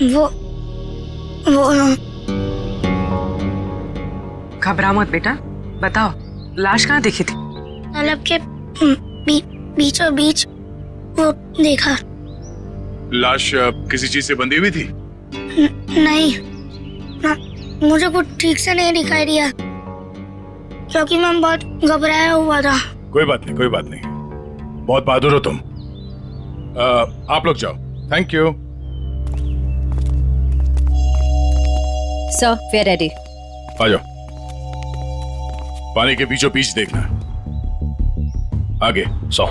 वो वो घबरा मत बेटा, बताओ लाश कहाँ देखी थी? तालाब के बीचों बीच वो देखा। लाश किसी चीज से बंधी हुई थी? नहीं, मुझे कुछ ठीक से नहीं दिखाई दिया क्योंकि मैं बहुत घबराया हुआ था। कोई बात नहीं, कोई बात नहीं, बहुत बहादुर हो तुम। आप लोग जाओ। Thank you. Sir, we are ready. आ जाओ। पानी के बीचों बीच देखना। आगे 100।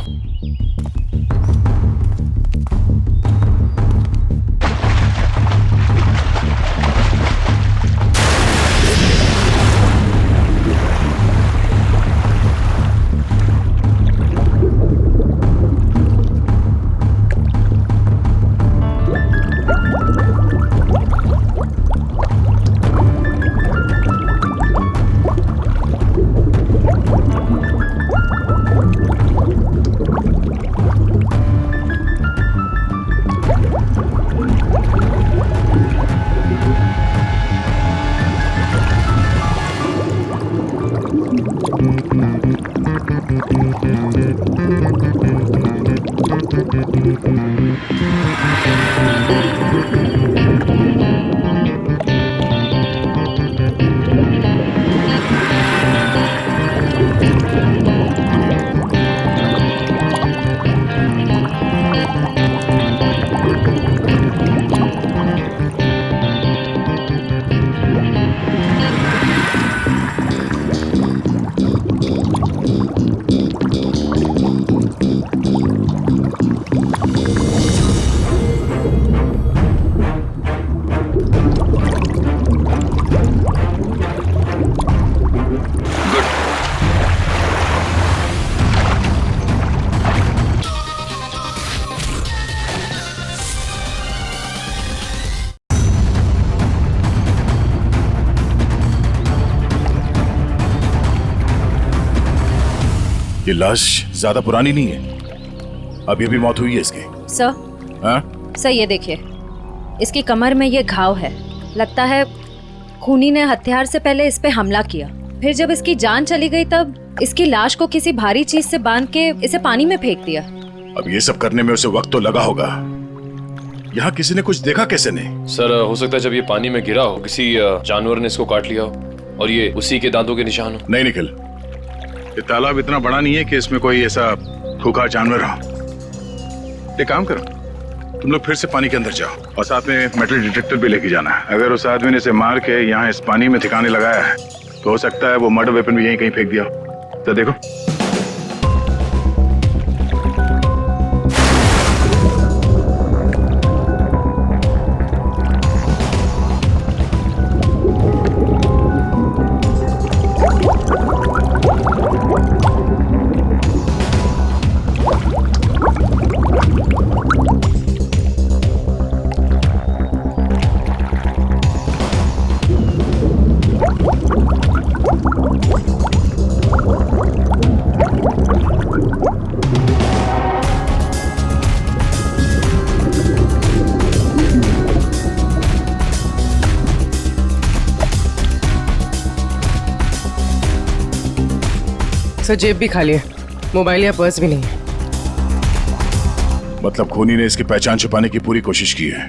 ये लाश ज्यादा पुरानी नहीं है, अभी अभी मौत हुई है इसकी। सर, हाँ? सर ये देखिए, इसकी कमर में ये घाव है। लगता है खूनी ने हथियार से पहले इस पे हमला किया, फिर जब इसकी जान चली गई तब इसकी लाश को किसी भारी चीज से बांध के इसे पानी में फेंक दिया। अब ये सब करने में उसे वक्त तो लगा होगा। यहाँ किसी ने कुछ देखा कैसे नहीं? सर, हो सकता है जब ये पानी में गिरा हो किसी जानवर ने इसको काट लिया हो और ये उसी के दांतों के निशान हो। नहीं निखिल, ये तालाब इतना बड़ा नहीं है कि इसमें कोई ऐसा खूंखार जानवर हो। एक काम करो, तुम लोग फिर से पानी के अंदर जाओ और साथ में मेटल डिटेक्टर भी लेके जाना। अगर उस आदमी ने इसे मार के यहाँ इस पानी में ठिकाने लगाया है तो हो सकता है वो मर्डर वेपन भी यहीं कहीं फेंक दिया। तो देखो। सर, जेब भी खाली है, मोबाइल या पर्स भी नहीं है। मतलब खूनी ने इसकी पहचान छुपाने की पूरी कोशिश की है।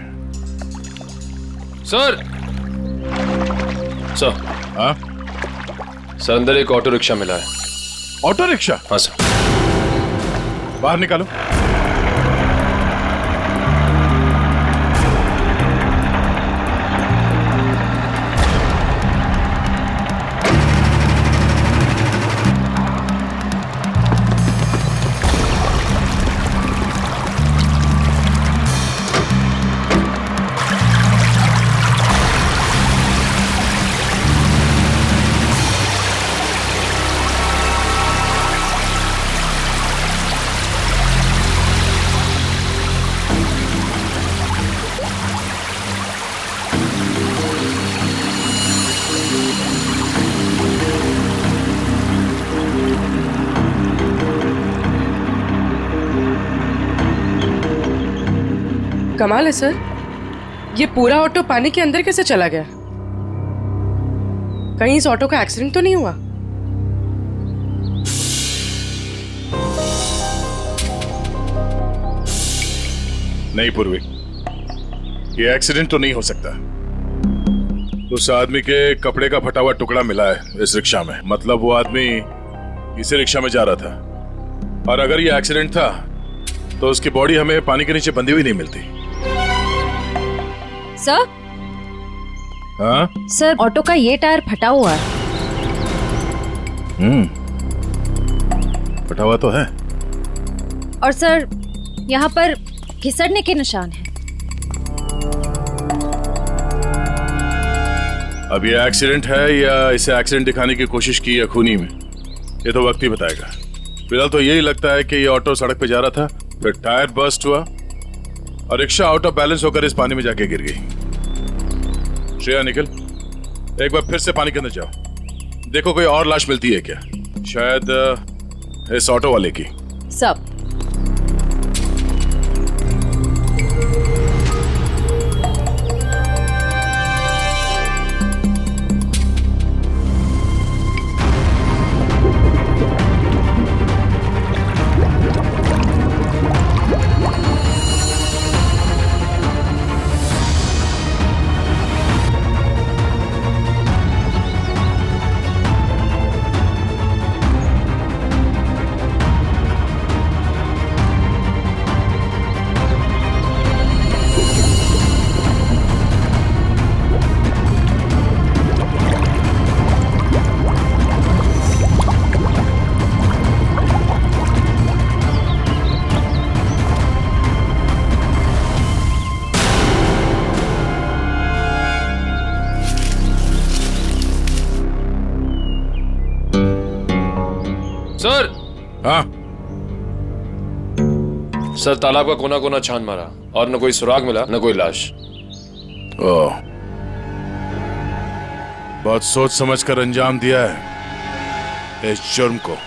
Sir, sir. हाँ? सर, अंदर एक ऑटो रिक्शा मिला है। Auto rickshaw? हाँ सर। बाहर निकालो। कमाल है सर, ये पूरा ऑटो पानी के अंदर कैसे चला गया? कहीं इस ऑटो का एक्सीडेंट तो नहीं हुआ? नहीं पूर्वी, ये एक्सीडेंट तो नहीं हो सकता। उस आदमी के कपड़े का फटा हुआ टुकड़ा मिला है इस रिक्शा में, मतलब वो आदमी इसी रिक्शा में जा रहा था। और अगर ये एक्सीडेंट था तो उसकी बॉडी हमें पानी के नीचे बंधी हुई नहीं मिलती। सर, हाँ? सर ऑटो का ये टायर फटा हुआ है। फटा हुआ तो है। और सर यहाँ पर घिसड़ने के निशान हैं। अब ये एक्सीडेंट है या इसे एक्सीडेंट दिखाने की कोशिश की या खूनी में, ये तो वक्त ही बताएगा। फिलहाल तो यही लगता है कि ये ऑटो सड़क पे जा रहा था, फिर टायर बर्स्ट हुआ और रिक्शा आउट ऑफ बैलेंस होकर इस पानी में जाके गिर गई। श्रेया निकल, एक बार फिर से पानी के अंदर जाओ, देखो कोई और लाश मिलती है क्या, शायद इस ऑटो वाले की। सब सर। हाँ? सर तालाब का कोना कोना छान मारा और न कोई सुराग मिला न कोई लाश। ओह, बहुत सोच समझ कर अंजाम दिया है इस जुर्म को।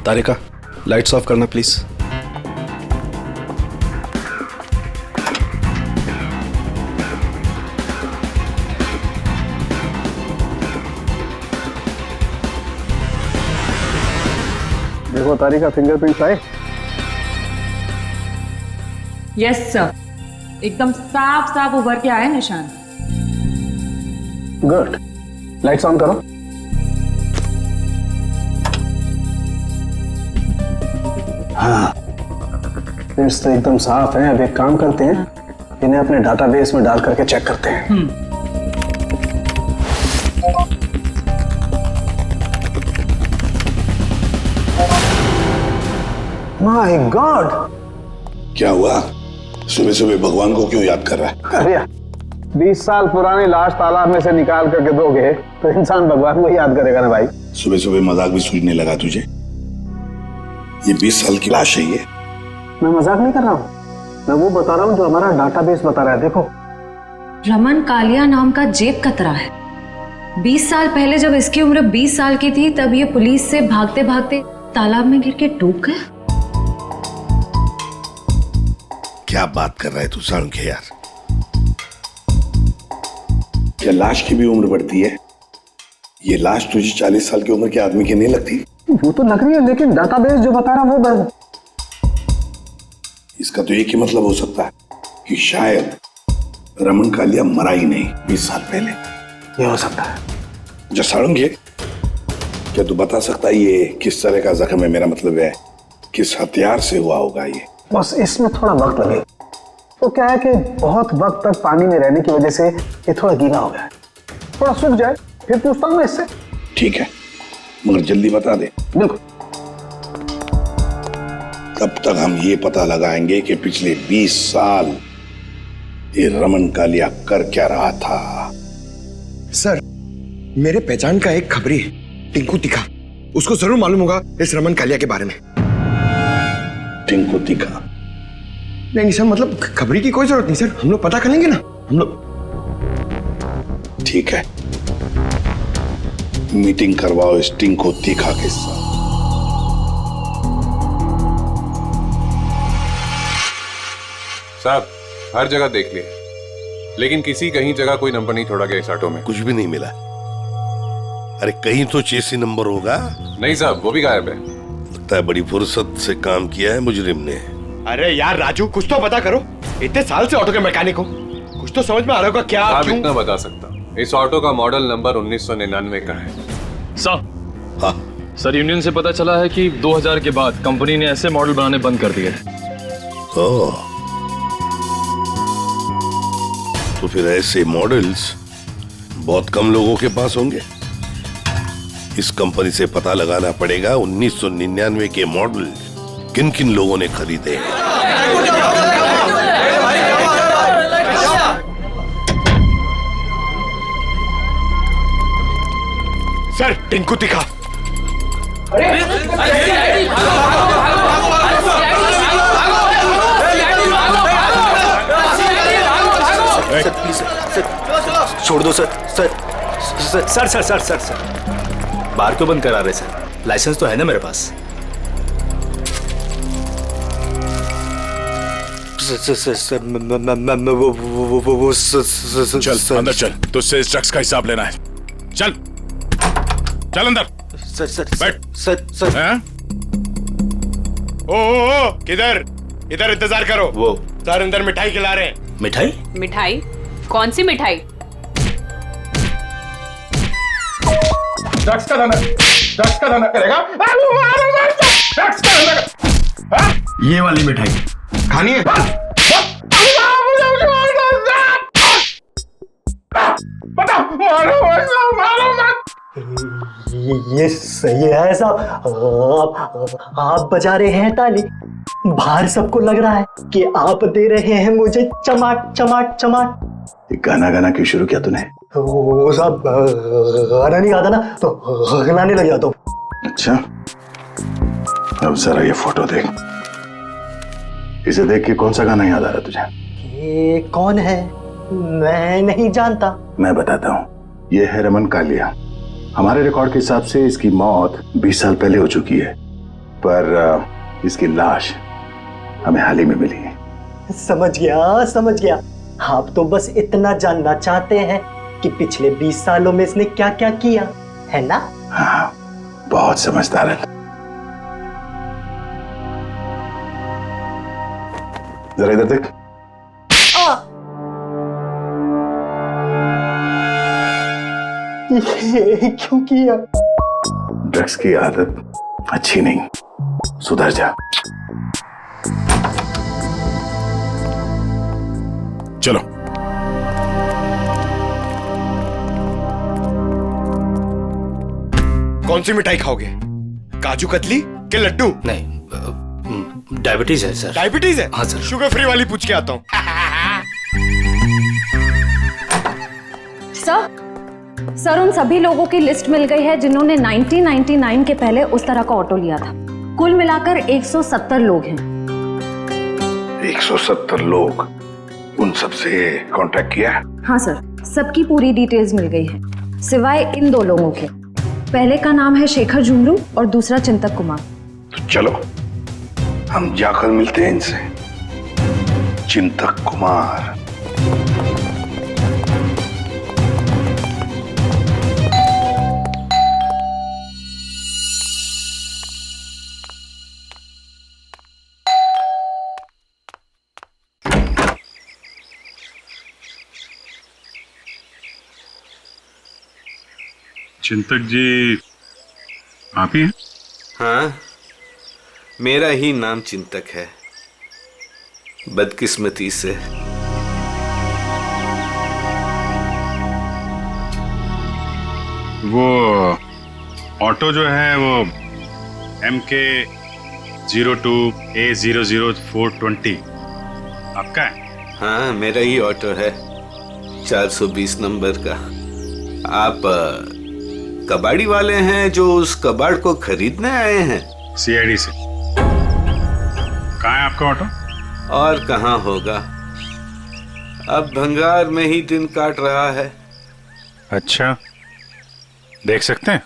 तारिका, लाइट्स ऑफ करना प्लीज। देखो तारिका, फिंगरप्रिंट्स आए। यस सर, एकदम साफ साफ उभर के आए निशान। गुड, लाइट्स ऑन करो। हाँ, प्रिंट्स तो एकदम साफ हैं। अब एक काम करते हैं, इन्हें अपने डाटाबेस में डाल करके चेक करते हैं। माय गॉड, क्या हुआ? सुबह सुबह भगवान को क्यों याद कर रहा है? अरे 20 साल पुरानी लाश तालाब में से निकाल करके दोगे तो इंसान भगवान को याद करेगा ना भाई। सुबह सुबह मजाक भी सूझने लगा तुझे? ये 20 साल की लाश है ये। मैं मजाक नहीं कर रहा हूँ, मैं वो बता रहा हूँ जो हमारा डाटाबेस बता रहा है। देखो, रमन कालिया नाम का जेब कतरा है। 20 साल पहले जब इसकी उम्र 20 साल की थी तब ये पुलिस से भागते भागते तालाब में गिर के डूब गया। क्या बात कर रहा है तू साळुंखे यार? क्या लाश की भी उम्र बढ़ती है? ये लाश तुझे 40 साल की उम्र के आदमी की नहीं लगती? वो तो लग रही है, लेकिन डाटाबेस जो बता रहा वो बस। इसका तो एक ही मतलब हो सकता है कि शायद रमन कालिया मरा ही नहीं 20 साल पहले। ये हो सकता है। जो साळुंखे, क्या तू बता सकता है ये किस तरह का जख्म है? मेरा मतलब है किस हथियार से हुआ होगा ये? बस इसमें थोड़ा वक्त लगेगा। तो क्या है कि बहुत वक्त तक पानी में रहने की वजह से ये थोड़ा गीला हो गया है। थोड़ा सूख जाए फिर पूछता हूँ मैं इससे। ठीक है, मगर जल्दी बता दे। बिल्कुल। तब तक हम ये पता लगाएंगे कि पिछले 20 साल ये रमन कालिया कर क्या रहा था। सर, मेरे पहचान का एक खबरी है, टिंकू तिखा। उसको जरूर मालूम होगा इस रमन कालिया के बारे में। टिंकू तिखा? नहीं सर, मतलब खबरी की कोई जरूरत नहीं सर, हम लोग पता कर लेंगे ना हम लोग। ठीक है, मीटिंग करवाओ इस टिंकू तिखा के साथ। साहब, हर जगह देख लिए, लेकिन किसी कहीं जगह कोई नंबर नहीं छोड़ा गया इस ऑटो में। कुछ भी नहीं मिला। अरे कहीं तो चेसी नंबर होगा। नहीं साहब, वो भी गायब है। लगता है बड़ी फुर्सत से काम किया है मुजरिम ने। अरे यार राजू, कुछ तो पता करो। इतने साल से ऑटो के मैकेनिक हो, कुछ तो समझ में आ रहा होगा क्या? आप इतना बता सकता, इस ऑटो का मॉडल नंबर 1999 का है। सर, यूनियन से पता चला है कि 2000 के बाद कंपनी ने ऐसे मॉडल बनाने बंद कर दिए। तो फिर ऐसे मॉडल्स बहुत कम लोगों के पास होंगे। इस कंपनी से पता लगाना पड़ेगा 1999 के मॉडल किन किन लोगों ने खरीदे हैं। सर, टिंकू तिखा। छोड़ दो सर। सर बार क्यों बंद करा रहे सर? लाइसेंस तो है ना मेरे पास। चल अंदर चल, तुझसे इस ड्रग्स का हिसाब लेना है। चल चल अंदर। बैठ। सर। ओ, किधर? इधर इंतजार करो। वो सर अंदर मिठाई खिला रहे हैं। मिठाई? मिठाई? कौन सी मिठाई? ड्रग्स का धंधा करेगा? ड्रग्स का धंधा। ये वाली मिठाई खानी है? ये सही है साहब। आप बजा रहे हैं ताली, बाहर सबको लग रहा है कि आप दे रहे हैं मुझे चमाट चमाट चमाट। गाना क्यों शुरू किया तूने? वो साहब गाना नहीं गाता ना तो गाने लग जाता हूँ। अच्छा, अब जरा ये फोटो देख। इसे देख के कौन सा गाना याद आ रहा तुझे? ये कौन है? मैं नहीं जानता। मैं बताता हूँ, ये है रमन कालिया। हमारे रिकॉर्ड के हिसाब से इसकी मौत 20 साल पहले हो चुकी है, पर इसकी लाश हमें हाल ही में मिली है। समझ गया। आप तो बस इतना जानना चाहते हैं कि पिछले 20 सालों में इसने क्या क्या किया, है ना? हाँ, बहुत समझदार है। जरा इधर देख। ये क्यों किया? ड्रग्स की आदत अच्छी नहीं, सुधर जा। चलो। कौन सी मिठाई खाओगे? काजू कतली के लड्डू? नहीं, डायबिटीज है सर। डायबिटीज है? हाँ सर। शुगर फ्री वाली पूछ के आता हूँ। सर, उन सभी लोगों की लिस्ट मिल गई है जिन्होंने 1999 के पहले उस तरह का ऑटो लिया था। कुल मिलाकर 170 लोग हैं। 170 लोग? उन सबसे कांटेक्ट किया? हाँ सर, सबकी पूरी डिटेल्स मिल गई है, सिवाय इन 2 लोगों के। पहले का नाम है शेखर झुमरू और दूसरा चिंतक कुमार। तो चलो हम जाकर मिलते हैं इनसे। चिंतक कुमार। चिंतक जी, आप ही हैं? हाँ, मेरा ही नाम चिंतक है, बदकिस्मती से। वो ऑटो जो है वो MK 02A00420 आपका है? हाँ, मेरा ही ऑटो है, 420 नंबर का। आप कबाड़ी वाले हैं जो उस कबाड़ को खरीदने आए हैं? CID से। कहाँ है आपका ऑटो? और कहाँ होगा, अब भंगार में ही दिन काट रहा है। अच्छा, देख सकते हैं?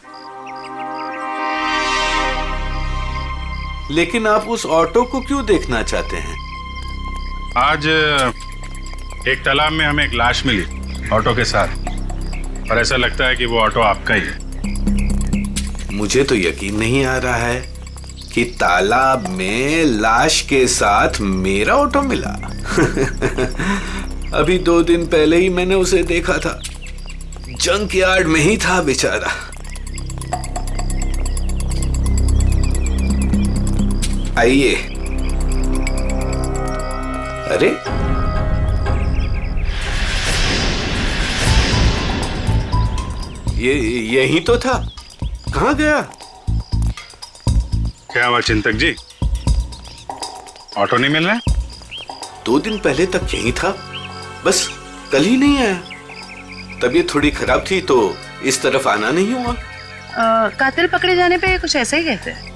लेकिन आप उस ऑटो को क्यों देखना चाहते हैं? आज एक तालाब में हमें एक लाश मिली ऑटो के साथ, और ऐसा लगता है कि वो ऑटो आपका ही है। मुझे तो यकीन नहीं आ रहा है कि तालाब में लाश के साथ मेरा ऑटो मिला। अभी 2 दिन पहले ही मैंने उसे देखा था, जंक यार्ड में ही था बेचारा। आइए। अरे, ये यही तो था, कहाँ गया? क्या हुआ चिंतक जी, ऑटो नहीं मिल रहा है? 2 दिन पहले तक यही था, बस कल ही नहीं आया। तबीयत थोड़ी खराब थी तो इस तरफ आना नहीं हुआ। कातिल पकड़े जाने पे कुछ ऐसा ही कहते हैं।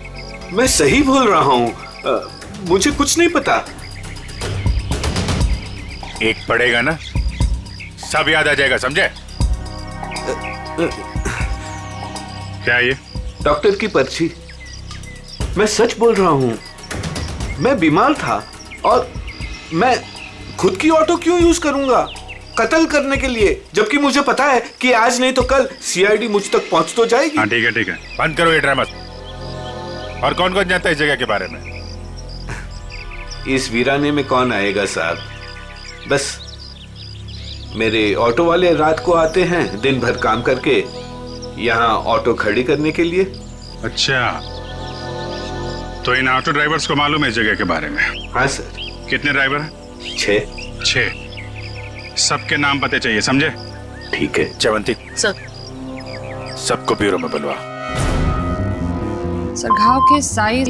मैं सही बोल रहा हूँ, मुझे कुछ नहीं पता। एक पड़ेगा ना, सब याद आ जाएगा, समझे? क्या ये? डॉक्टर की पर्ची। मैं सच बोल रहा हूँ, मैं बीमार था और मैं खुद की ऑटो क्यों यूज करूंगा कत्ल करने के लिए, जबकि मुझे पता है कि आज नहीं तो कल CID मुझ तक पहुंच तो जाएगी। हाँ ठीक है, बंद करो ये ड्रामा। और कौन कौन जानता है इस जगह के बारे में? इस वीराने में कौन आएगा साहब, बस मेरे ऑटो वाले रात को आते हैं दिन भर काम करके यहाँ ऑटो खड़ी करने के लिए। अच्छा, तो इन ऑटो ड्राइवर्स को मालूम है इस जगह के बारे में? हाँ सर। कितने ड्राइवर हैं? 6। सबके नाम पते चाहिए, समझे? ठीक है। चवंती सर। सबको ब्यूरो में बुलवा। सर, घाव के साइड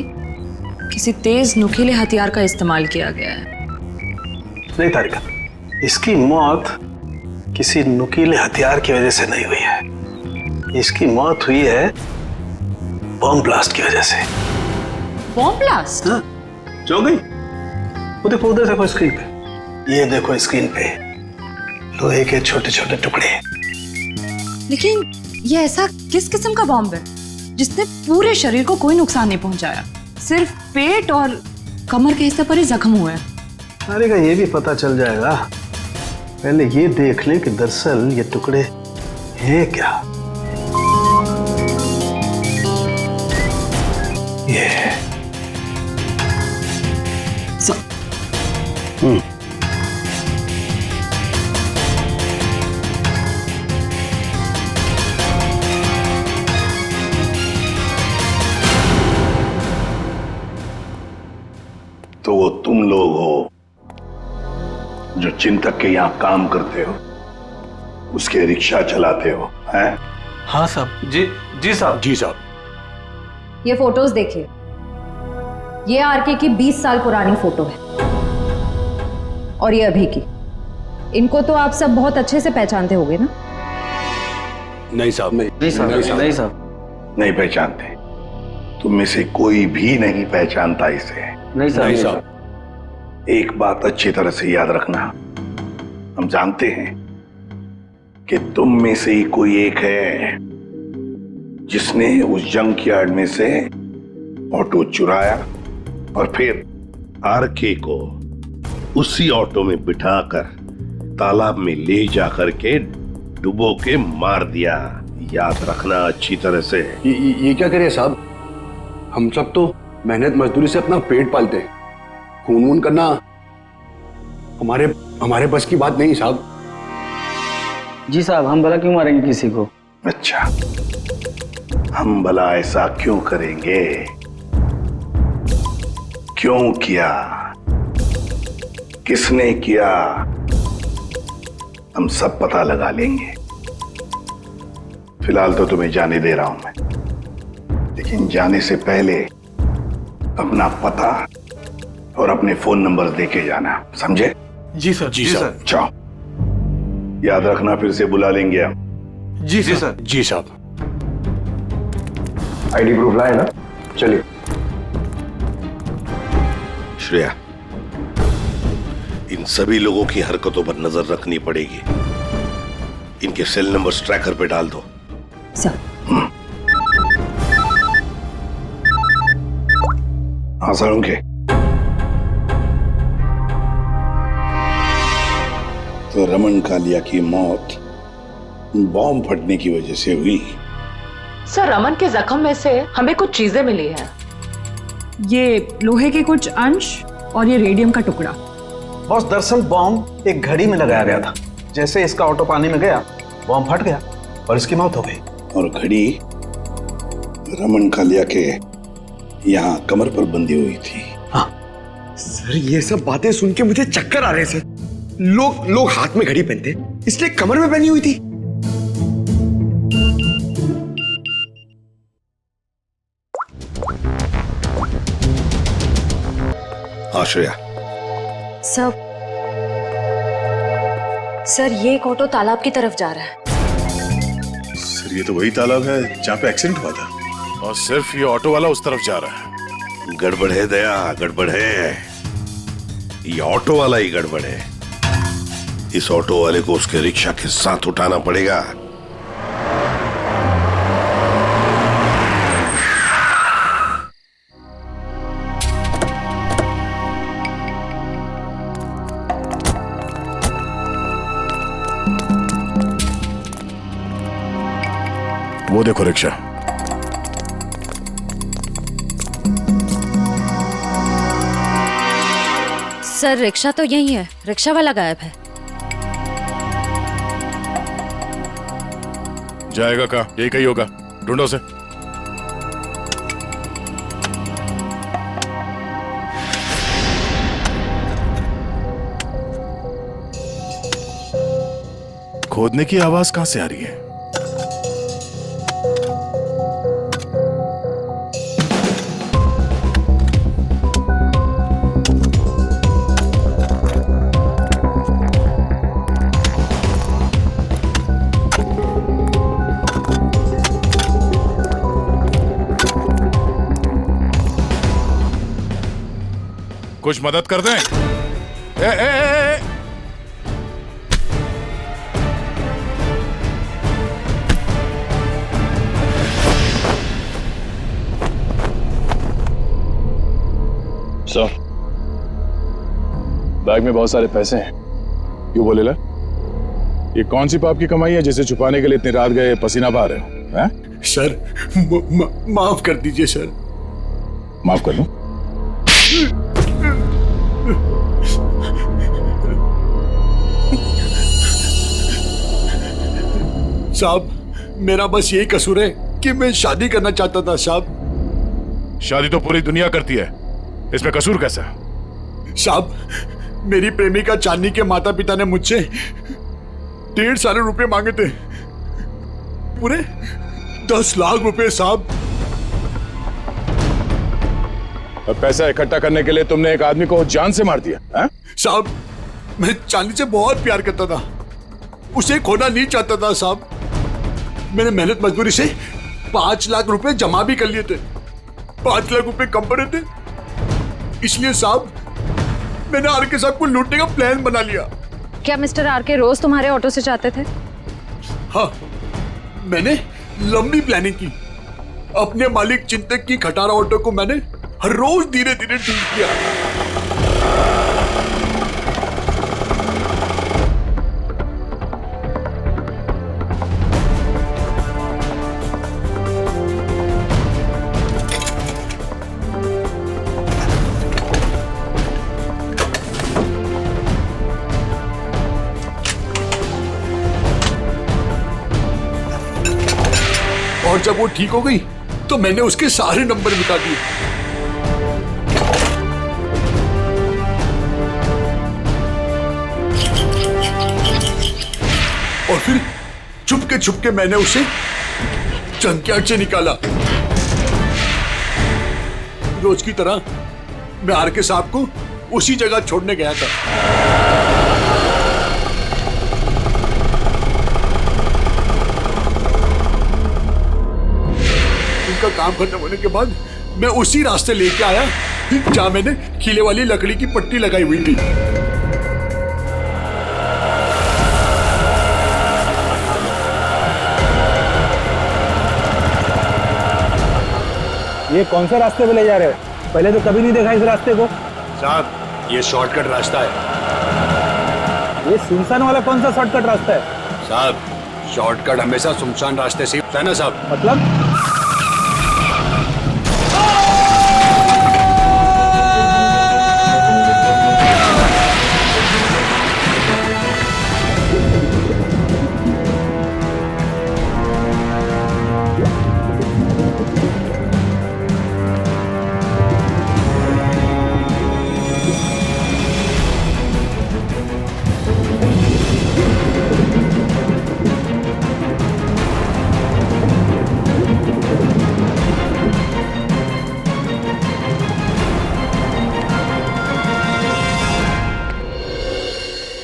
किसी तेज नुकीले हथियार का इस्तेमाल किया गया है। नहीं तारिका, इसकी मौत किसी नुकीले हथियार की वजह से नहीं हुई है, इसकी मौत हुई है बॉम्ब ब्लास्ट की वजह से। Bomb blast? हाँ, जो गई वो देखो, उधर देखो स्क्रीन पे, ये देखो स्क्रीन पे लोहे के छोटे छोटे टुकड़े। लेकिन ये ऐसा किस किस्म का बॉम्ब है जिसने पूरे शरीर को कोई नुकसान नहीं पहुंचाया, सिर्फ पेट और कमर के हिस्से पर ही जख्म हुए हैं? अरे का ये भी पता चल जाएगा, पहले ये देख ले कि दरअसल ये टुकड़े हैं क्या। ये तो वो तुम लोग हो जो चिंतक के यहाँ काम करते हो, उसके रिक्शा चलाते हो, हैं? हाँ साहब। जी साहब। जी साहब। ये फोटोज देखिए, ये आरके की 20 साल पुरानी फोटो है और ये अभी की। इनको तो आप सब बहुत अच्छे से पहचानते होंगे ना? नहीं साहब, नहीं साहब, नहीं पहचानते। तुम में से कोई भी नहीं पहचानता इसे। नहीं साहब। एक बात अच्छी तरह से याद रखना, हम जानते हैं कि तुम में से ही कोई एक है जिसने उस जंक यार्ड में से ऑटो चुराया और फिर आरके को उसी ऑटो में बिठाकर तालाब में ले जाकर के डुबो के मार दिया। याद रखना अच्छी तरह से। ये क्या करे साहब, हम सब तो मेहनत मजदूरी से अपना पेट पालते हैं, खून वून करना हमारे बस की बात नहीं साहब। जी साहब, हम भला क्यों मारेंगे किसी को? अच्छा, हम भला ऐसा क्यों करेंगे? क्यों किया? किसने किया? हम सब पता लगा लेंगे। फिलहाल तो तुम्हें जाने दे रहा हूं मैं, लेकिन जाने से पहले अपना पता और अपने फोन नंबर देके जाना, समझे? जी सर। जी सर। जाओ, याद रखना फिर से बुला लेंगे हम। जी सर। जी साहब। आईडी प्रूफ लाए ना? चलिए। श्रेया, इन सभी लोगों की हरकतों पर नजर रखनी पड़ेगी। इनके सेल नंबर्स ट्रैकर पे डाल दो। सर। हाँ सर, उनके तो रमन कालिया की मौत बॉम्ब फटने की वजह से हुई। सर, रमन के जख्म में से हमें कुछ चीजें मिली हैं। ये लोहे के कुछ अंश और ये रेडियम का टुकड़ा। बॉस, दरअसल बॉम्ब एक घड़ी में लगाया गया था। जैसे इसका ऑटो पानी में गया, बॉम्ब फट गया और इसकी मौत हो गई। और घड़ी रमन कालिया के यहाँ कमर पर बंधी हुई थी। हाँ सर, ये सब बातें सुन के मुझे चक्कर आ रहे हैं सर। लोग हाथ में घड़ी पहनते, इसलिए कमर में पहनी हुई थी। आश्रया। सर ये एक ऑटो तालाब की तरफ जा रहा है। सर, ये तो वही तालाब है जहाँ पे एक्सीडेंट हुआ था, और सिर्फ ये ऑटो वाला उस तरफ जा रहा है। गड़बड़ है दया, गड़बड़ है। ये ऑटो वाला ही गड़बड़ है। इस ऑटो वाले को उसके रिक्शा के साथ उठाना पड़ेगा। वो देखो रिक्शा। सर रिक्शा तो यही है, रिक्शा वाला गायब है। जाएगा कहाँ? यही कहीं होगा, ढूंढो से। खोदने की आवाज कहां से आ रही है? कुछ मदद कर दें? ए। सर, बैग में बहुत सारे पैसे हैं। क्यों बोले ला? ये कौन सी पाप की कमाई है जिसे छुपाने के लिए इतनी रात गए पसीना बहा रहे हो? हैं? सर, माफ कर दीजिए सर। माफ कर दूं? साहब, मेरा बस यही कसूर है कि मैं शादी करना चाहता था साहब। शादी तो पूरी दुनिया करती है, इसमें कसूर कैसा? साहब, मेरी प्रेमिका चांदनी के माता पिता ने मुझसे 1.5 साल रुपए मांगे थे, पूरे 10 लाख रुपए साहब। अब पैसा इकट्ठा करने के लिए तुमने एक आदमी को जान से मार दिया है? साहब, मैं चांदनी से बहुत प्यार करता था, उसे खोना नहीं चाहता था साहब। मैंने मेहनत मजदूरी से 5 लाख रुपए जमा भी कर लिए थे। 5 लाख रुपए कम पड़े थे, इसलिए साहब मैंने आर के साहब को लूटने का प्लान बना लिया। क्या मिस्टर आर के रोज तुम्हारे ऑटो से जाते थे? हाँ, मैंने लंबी प्लानिंग की। अपने मालिक चिंतक की खटारा ऑटो को मैंने हर रोज धीरे धीरे ठीक किया। और जब वो ठीक हो गई तो मैंने उसके सारे नंबर मिटा दिए। और फिर छुपके मैंने उसे जंकयार्ड से निकाला। रोज की तरह मैं आरके साहब को उसी जगह छोड़ने गया था। उनका काम खत्म होने के बाद मैं उसी रास्ते लेके आया जहां मैंने खीले वाली लकड़ी की पट्टी लगाई हुई थी। ये कौन से रास्ते पे ले जा रहे हो? पहले तो कभी नहीं देखा इस रास्ते को। साहब ये शॉर्टकट रास्ता है। ये सुनसान वाला कौन सा शॉर्टकट रास्ता है? साहब शॉर्टकट हमेशा सुनसान रास्ते से होता है ना साहब। मतलब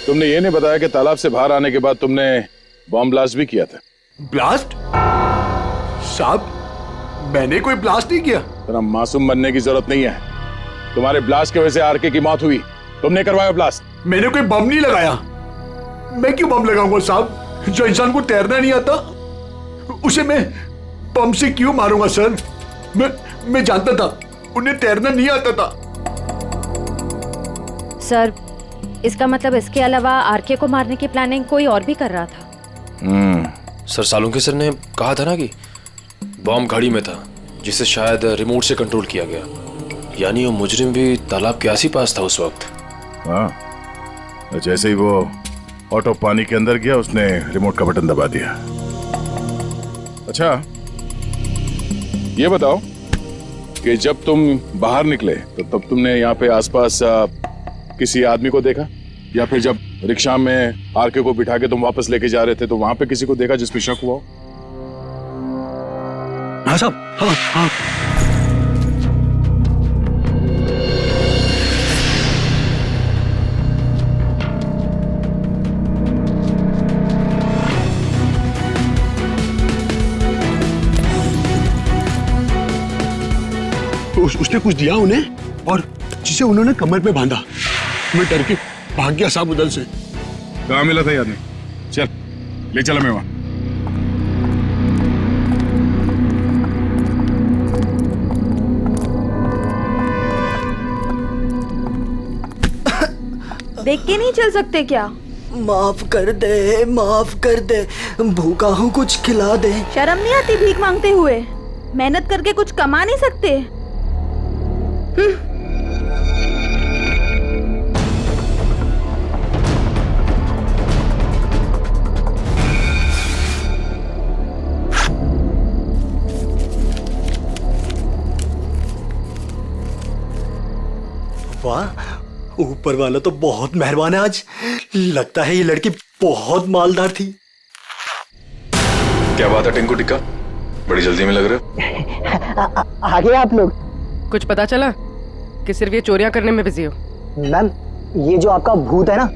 तुमने ये नहीं बताया कि तालाब से बाहर आने के बाद तुमने बॉम्ब ब्लास्ट भी किया था। ब्लास्ट? साहब मैंने कोई ब्लास्ट नहीं किया। तेरा मासूम बनने की जरूरत नहीं है। तुम्हारे ब्लास्ट की वजह से आरके की मौत हुई। तुमने करवाया ब्लास्ट। मैंने कोई बम नहीं लगाया। मैं क्यों बम लगाऊंगा साहब? जो इंसान को तैरना नहीं आता उसे मैं बम से क्यों मारूंगा सर? मैं जानता था उन्हें तैरना नहीं आता था। सर इसका मतलब इसके अलावा आरके को मारने की प्लानिंग कोई और भी कर रहा था। सर सालुंके सर ने कहा था ना कि बॉम्ब गाड़ी में था जिसे शायद रिमोट से कंट्रोल किया गया। यानी वो मुजरिम भी तालाब के आस ही पास था उस वक्त। हाँ, जैसे ही वो ऑटो पानी के अंदर गया उसने रिमोट का बटन दबा दिया। अच्छा ये बताओ कि जब तुम बाहर निकले तो तब तुमने यहाँ पे आसपास किसी आदमी को देखा, या फिर जब रिक्शा में आरके को बिठा के तुम वापस लेके जा रहे थे तो वहां पे किसी को देखा जिस पे शक हुआ हो? हाँ साहब, हाँ हाँ। उसने कुछ दिया उन्हें और जिसे उन्होंने कमर पे बांधा। मैं डर के भाग गया साहब उधर से। कहाँ मिला था आदमी? चल ले चला मैं वहां। देख के नहीं चल सकते क्या? माफ कर दे, भूखा हूँ, कुछ खिला दे। शर्म नहीं आती भीख मांगते हुए? मेहनत करके कुछ कमा नहीं सकते? वाह, ऊपर वाला तो बहुत मेहरबान है आज। लगता है ये लड़की बहुत मालदार थी। क्या बात है टिंकू टिक्का, बड़ी जल्दी में लग रहे हो। आगे आप लोग। कुछ पता चला कि सिर्फ ये चोरियां करने में बिजी हो? मैम ये जो आपका भूत है ना,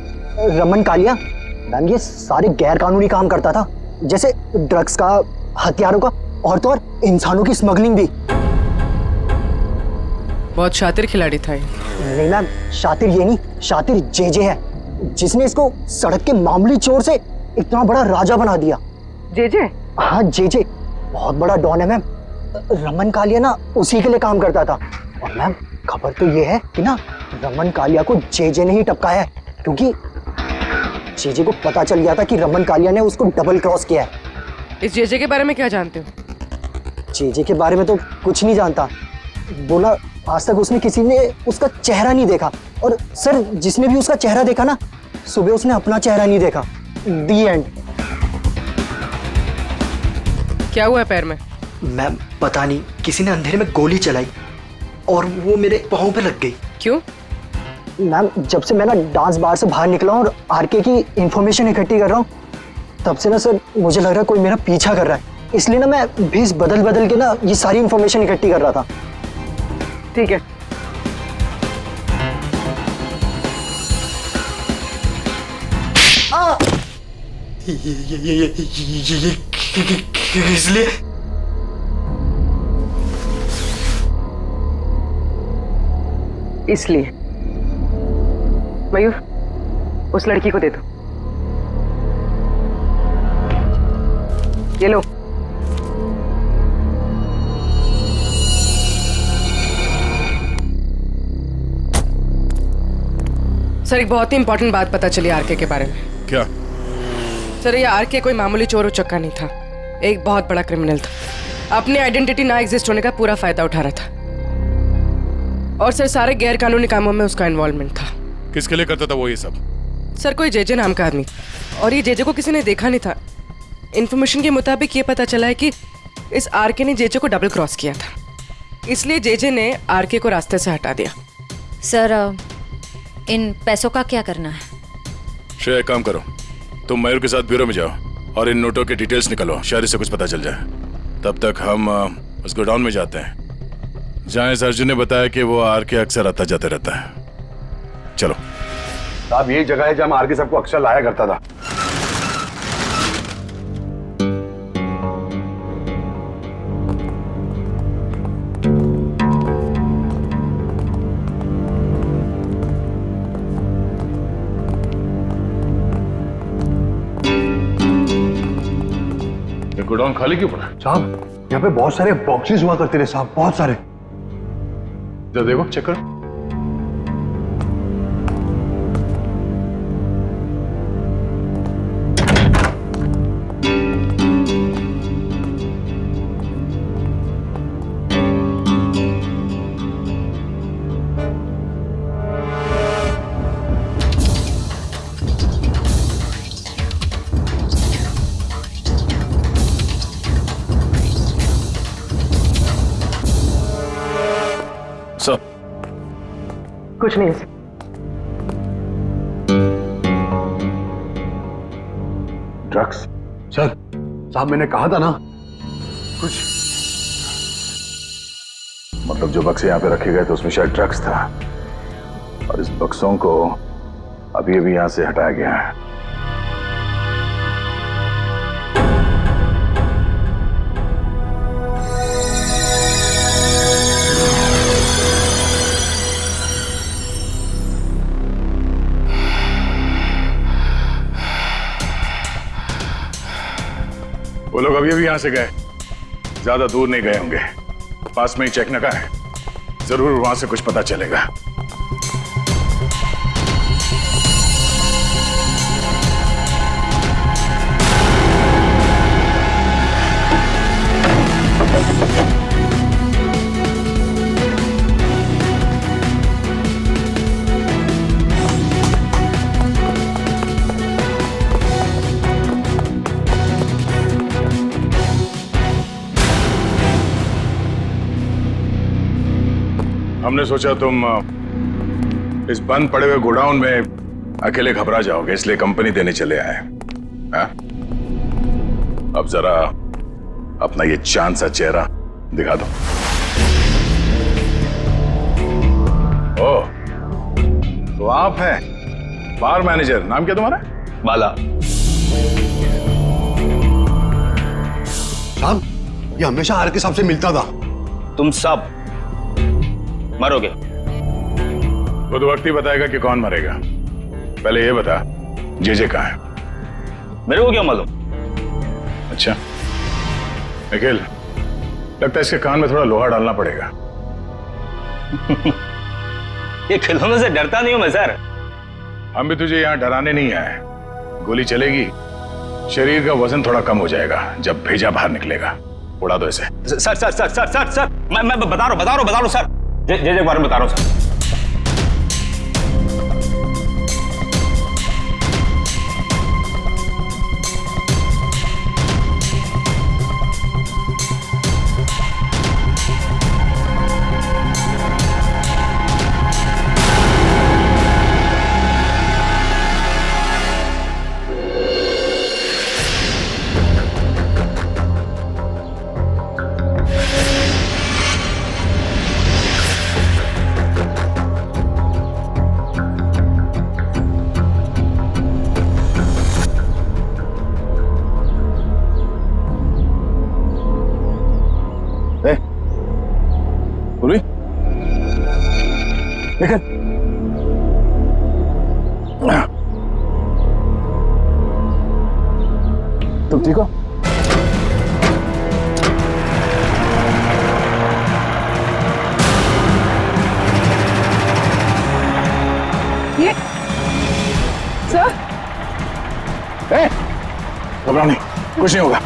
रमन कालिया, मैम ये सारे गैर कानूनी काम करता था, जैसे ड्रग्स का, हथियारों का, और तो और इंसानों की स्मगलिंग भी। बहुत शातिर खिलाड़ी था ये। नहीं मैम, शातिर ये नहीं, शातिर जेजे है, जिसने इसको सड़क के मामूली चोर से इतना बड़ा राजा बना दिया। जेजे? हाँ जेजे, बहुत बड़ा डॉन है मैम। रमन कालिया ना उसी के लिए काम करता था। और मैम खबर तो ये है कि ना रमन कालिया को जेजे ने ही टपकाया है, क्योंकि जेजे को पता चल गया था कि रमन कालिया ने उसको डबल क्रॉस किया है। इस जेजे के बारे में क्या जानते हो? जेजे के बारे में तो कुछ नहीं जानता। बोला आज तक उसने किसी ने उसका चेहरा नहीं देखा, और सर जिसने भी उसका चेहरा देखा ना, सुबह उसने अपना चेहरा नहीं देखा। दी एंड। क्या हुआ है पैर में? मैम पता नहीं किसी ने अंधेरे में गोली चलाई और वो मेरे पाँव पे लग गई। क्यों? मैम जब से मैं ना डांस बार से बाहर निकला हूँ और आरके की इंफॉर्मेशन इकट्ठी कर रहा हूँ, तब से ना सर मुझे लग रहा है कोई मेरा पीछा कर रहा है। इसलिए ना मैं भेस बदल बदल के ना ये सारी इंफॉर्मेशन इकट्ठी कर रहा था। ठीक है, इसलिए इसलिए मयूर उस लड़की को दे दो। ये लो। सर एक बहुत ही इंपॉर्टेंट बात पता चली आरके के बारे में। क्या? सर ये आरके कोई मामूली चोर उचक्का नहीं था, एक बहुत बड़ा क्रिमिनल था। अपनी आइडेंटिटी ना एग्जिस्ट होने का पूरा फायदा उठा रहा था और सर सारे गैर कानूनी कामों में उसका इन्वॉल्वमेंट था। किसके लिए करता था वो ये सब? सर कोई जेजे नाम का आदमी और ये जेजे को किसी ने देखा नहीं था। इन्फॉर्मेशन के मुताबिक ये पता चला है कि इस आरके ने जेजे को डबल क्रॉस किया था, इसलिए जेजे ने आरके को रास्ते से हटा दिया। सर इन पैसों का क्या करना है? श्रेया एक काम करो, तुम मयूर के साथ ब्यूरो में जाओ और इन नोटों के डिटेल्स निकलो, शायद इससे कुछ पता चल जाए। तब तक हम उस गोडाउन में जाते हैं जहाँ इस अर्जुन ने बताया कि वो आर के अक्सर आता जाते रहता है। चलो। साहब यही जगह है जहाँ मैं आर के सबको अक्सर लाया करता था। गोडाउन खाली क्यों पड़ा? साहब यहाँ पे बहुत सारे बॉक्सेस हुआ करते थे साहब, बहुत सारे। जरा देखो, चेक करो। सर कुछ नहीं। ड्रग्स? सर साहब मैंने कहा था ना कुछ। मतलब जो बक्से यहाँ पे रखे गए थे उसमें शायद ड्रग्स था और इस बक्सों को अभी अभी यहाँ से हटाया गया है। वो लोग अभी अभी यहां से गए, ज्यादा दूर नहीं गए होंगे, पास में ही चेक नका है, जरूर वहां से कुछ पता चलेगा। हमने सोचा तुम इस बंद पड़े हुए गोडाउन में अकेले घबरा जाओगे, इसलिए कंपनी देने चले आए। हाँ? अब जरा अपना ये चांद सा चेहरा दिखा दो। ओह, तो आप हैं बार मैनेजर, नाम क्या तुम्हारा? बाला। साहब ये हमेशा आर के साहब से मिलता था। तुम सब मरोगे। वो तो वक्त ही बताएगा कि कौन मरेगा। पहले ये बता, जेजे कहाँ है? मेरे को क्या मालूम? अच्छा निखिल, लगता है इसके कान में थोड़ा लोहा डालना पड़ेगा। ये खिलौनों से डरता नहीं हूं मैं सर। हम भी तुझे यहाँ डराने नहीं आए। गोली चलेगी, शरीर का वजन थोड़ा कम हो जाएगा, जब भेजा बाहर निकलेगा। उड़ा दो इसे। Sir sir sir sir sir sir मैं बता रहा हूँ सर, जे के बारे में बता रहा हूँ सर। पूरी निकल। तुम ठीक हो? ये सर, घबराओ नहीं, कुछ नहीं होगा।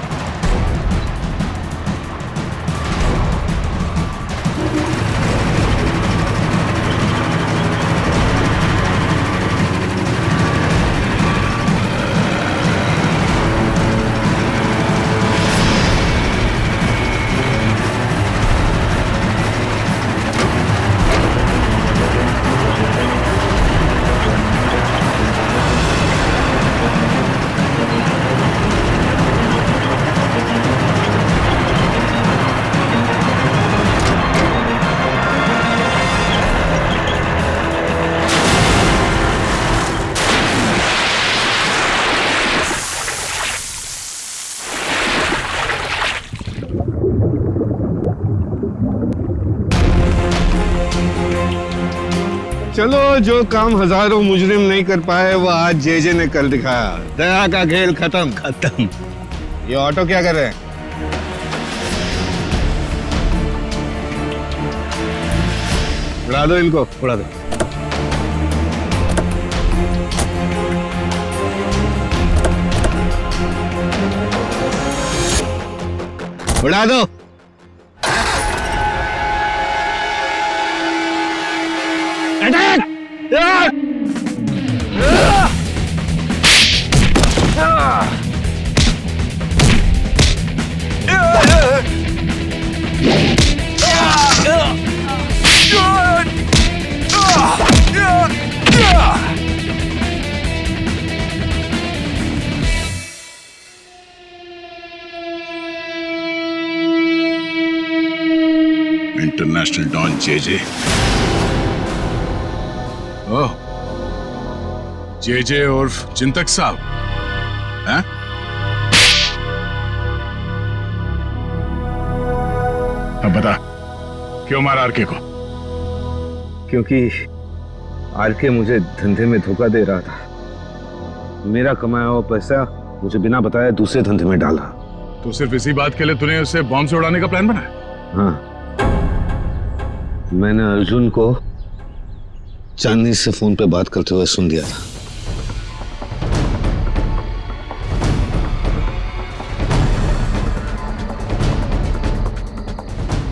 चलो, जो काम हजारों मुजरिम नहीं कर पाए वो आज जेजे ने कर दिखाया। दया का खेल खत्म। ये ऑटो क्या कर रहे हैं? उड़ा दो इनको, उड़ा दो। उड़ा दो। International don JJ. ओह, जेजे उर्फ चिंतक साहब हैं? अब बता, क्यों मारा आरके को? क्योंकि आरके मुझे धंधे में धोखा दे रहा था। मेरा कमाया हुआ पैसा मुझे बिना बताए दूसरे धंधे में डाला। तो सिर्फ इसी बात के लिए तूने उसे बॉम्ब से उड़ाने का प्लान बनाया? हाँ, मैंने अर्जुन को चांदनी से फोन पे बात करते हुए सुन लिया था।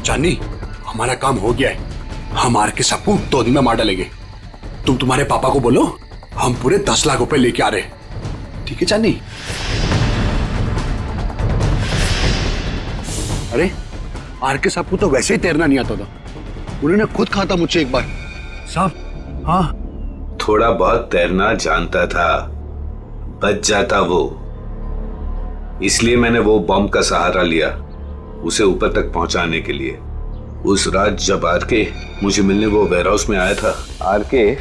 चांदनी, हमारा काम हो गया है। हम आर के सबको 2 दिन में मार डालेंगे। तुम तुम्हारे पापा को बोलो हम पूरे 10 लाख रुपए लेके आ रहे। ठीक है चांदनी? अरे आर के साहब को तो वैसे ही तैरना नहीं आता था। उन्होंने खुद कहा था मुझसे एक बार, साहब हाँ थोड़ा बहुत तैरना जानता था, बच जाता वो। इसलिए मैंने वो बॉम्ब का सहारा लिया उसे ऊपर तक पहुंचाने के लिए। उस रात जब आरके मुझे मिलने वो वेयरहाउस में आया था। आरके,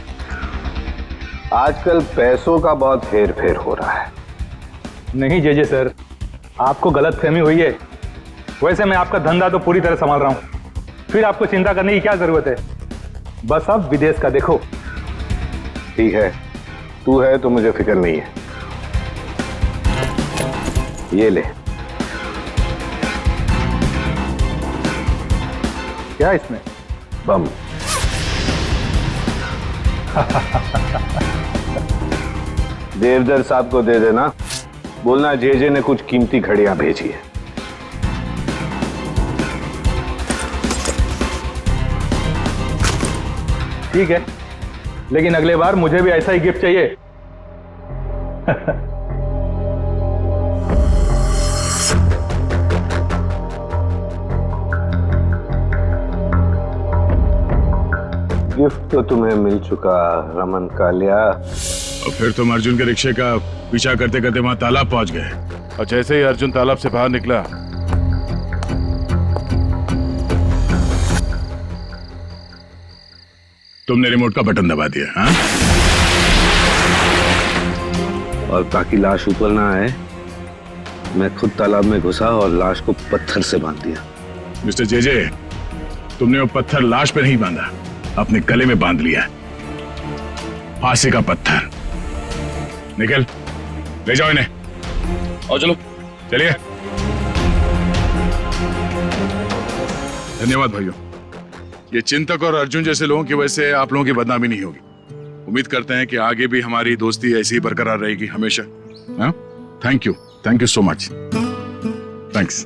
आजकल पैसों का बहुत हेर फेर हो रहा है। नहीं जेजे सर, आपको गलत फहमी हुई है। वैसे मैं आपका धंधा तो पूरी तरह संभाल रहा हूँ, फिर आपको चिंता करने की क्या जरूरत है? बस आप विदेश का देखो। ठीक है, तू है तो मुझे फिक्र नहीं है। ये ले। क्या इसमें? बम। देवदर साहब को दे देना, बोलना जेजे ने कुछ कीमती घड़ियां भेजी है। ठीक है, लेकिन अगले बार मुझे भी ऐसा ही गिफ्ट चाहिए। गिफ्ट तो तुम्हें मिल चुका रमन कालिया। और फिर तुम अर्जुन के रिक्शे का पीछा करते करते वहां तालाब पहुंच गए, और जैसे ही अर्जुन तालाब से बाहर निकला तुमने रिमोट का बटन दबा दिया। हाँ? और ताकि लाश ऊपर ना आए, मैं खुद तालाब में घुसा और लाश को पत्थर से बांध दिया। मिस्टर जेजे, तुमने वो पत्थर लाश पे नहीं बांधा, अपने गले में बांध लिया। फांसी का पत्थर। निकल, ले जाओ इन्हें। आओ चलो। चलिए। धन्यवाद भाइयों। ये चिंतक और अर्जुन जैसे लोगों की वजह से आप लोगों की बदनामी नहीं होगी। उम्मीद करते हैं कि आगे भी हमारी दोस्ती ऐसी ही बरकरार रहेगी हमेशा। Thank you so much. Thanks.